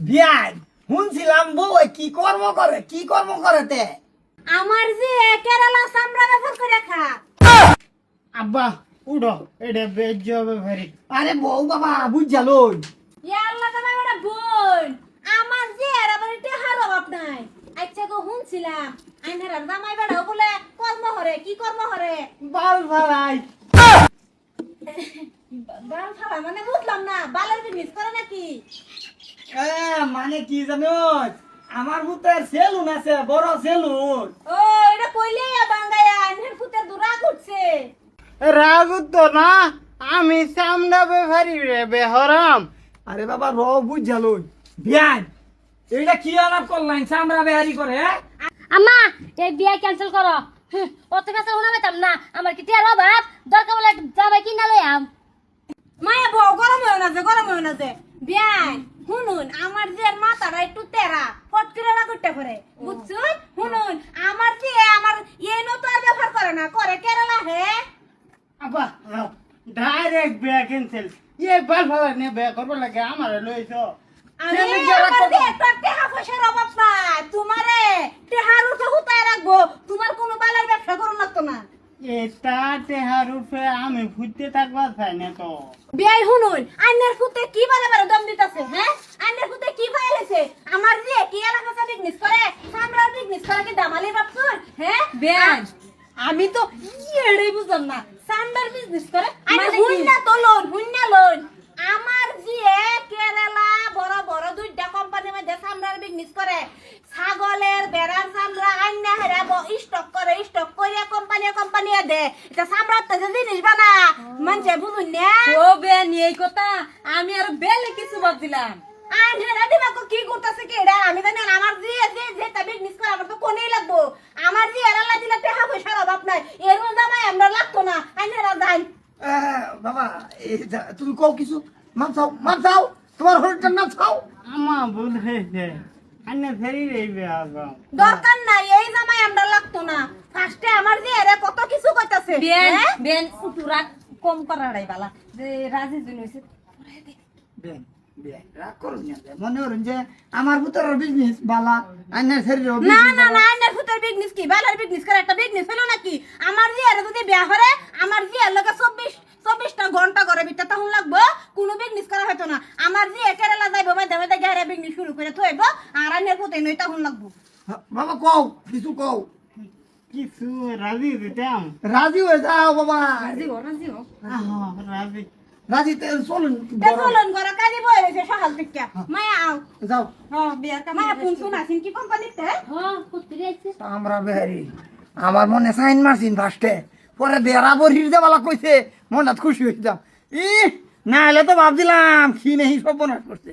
বিয়ান শুনছিলাম বউ কি কর্ম করে তে আমার যে কেরালা সামরা ব্যাপার করে খা আব্বা উঠো এটা বেজ হবে ভারি। আরে বউ বাবা বুঝালই ইয়া আল্লাহ তোমার বড় বোন আমার যে আর আবার টেহার অভাব নাই। আচ্ছা গো শুনছিলাম আইনার জামাই বেড়াও বলে কর্ম হরে কি কর্ম হরে বাল ভালাই বাল ফালা মানে বুঝলাম না বালের বিজনেস করে নাকি? মানে কি জানো আমার ভূতের সেলুন আছে বড় সেলুন। ও এটা কইলে বাঙ্গায়া আইনার ফুতের দুরা ঘুরছে। রাগ তো না আমি সামনা বেভারি রে বেহরাম। আরে বাবা র বুঝালই বিয়ান এইটা কি আলাপ করলেন চামড়া বেহারি করে আম্মা এই বিয়া ক্যান্সেল করো। অত কাছে উনা পেতাম না আমার কি টিয়ার অভাব দরকার বলে যাবে কিনা লই আম। মায়া বউ গরম হয় না যে বিয়ান শুনুন আমার যে মাথাটা একটু তেরা ফট করে রাখতে পারে বুঝছুন। শুনুন আমার যে আমার এই নতুন আর ব্যবহার করে না করে কেরালা হে আব্বা ডাইরেক্ট বিয়া ক্যান্সেল। এ বাল ভালাই নে বিয়া করব লাগে আমারে লইছো। আমি আমার যে একটা টেহা পয়সার অভাব নাই তোমারে টেহার উঠে হুতায় রাখবো তোমার কোনো বালার ব্যবসা করো না তো না। এটা তেহার উপরে আমি ফুটতে থাকবা চাই না তো। বিয়াই শুনুন আইনের ফুতে কি বারে বারে দম দিতেছে হ্যাঁ আইনের ফুতে কি পাইলেছে আমার যে কি এলাকা বিজনেস করে সামরার বিজনেস করে কি দামালি বাপসুন হ্যাঁ বিয়ান আমি তো এড়েই বুঝলাম না সামরার বিজনেস করে আমি হুন্না তো লোন আমার যে কেরালা বড় বড় দুইটা কোম্পানির মধ্যে সামরার বিজনেস করে ছাগলের বেড়ার চামড়া আইনা হেরাবো স্টক করে কোম্পানি দে এটা সামরার তো জিনিস বানা মানছে বুঝুন না ও বেন এই কথা আমি আর বেলে কিছু ভাবছিলাম। আইনা দিমাগ কি করতেছে কি এটা আমি জানি না। আমার যে বিজনেস করে আমার তো কোনেই লাগবো আমার যে এরালা দিলে টাকা পয়সার অভাব নাই এর মধ্যে আমার আমরা লাগতো না আইনা যাই বাবা তুমি কও কিছু মাপ চাও তোমার হরিটার নাম চাও আমা ভুল হয়েছে আন্না ফেরি রে বিয়া গাও। দরকার নাই এই জামাই আমরা লাগতো না ফার্স্টে আমার যে এরা কত কিছু কইতাছে বেন বেন ফুটুরা কম করাড়াই বালা যে রাজি জুন হইছে। বেন বেন রাগ করুন না মনে হরুন যে আমার ভূতের বিজনেস বালা আইনার শরীর না আইনার ফুতের বিজনেস কি বালার বিজনেস করে একটা বিজনেস হলো নাকি? আমার যে এরা যদি বিয়া করে আমার যে এর লগে 24টা ঘন্টা করে ভিতর তখন লাগবো কোনো বিজনেস করা হতো না। আমার যে কেরালা যাইবো বা দেবে গেরা বিজনেস শুরু করে থইব আর আইনার ফুতে নই তখন লাগবো। বাবা কও কিছু কও কিছু রাজি দিতাম। রাজি হয়ে যাও বাবা রাজি হো রাজি রাজি চলুন চলুন ঘরে কাজে বই রয়েছে সকাল থেকে মায়া আও যাও হ্যাঁ বিয়ার কাম মায়া ফোন শুনাছিন কি কোম্পানিতে হ্যাঁ কুত্তি আইছে আমরা বেহারি আমার মনে সাইন মারছিন ফার্স্টে পরে বেড়াবর হিরদাবালা কইছে মনটা খুশি হয়েছিলাম ই না হলে তো ভাবছিলাম কি নেই সব বনাস করছে।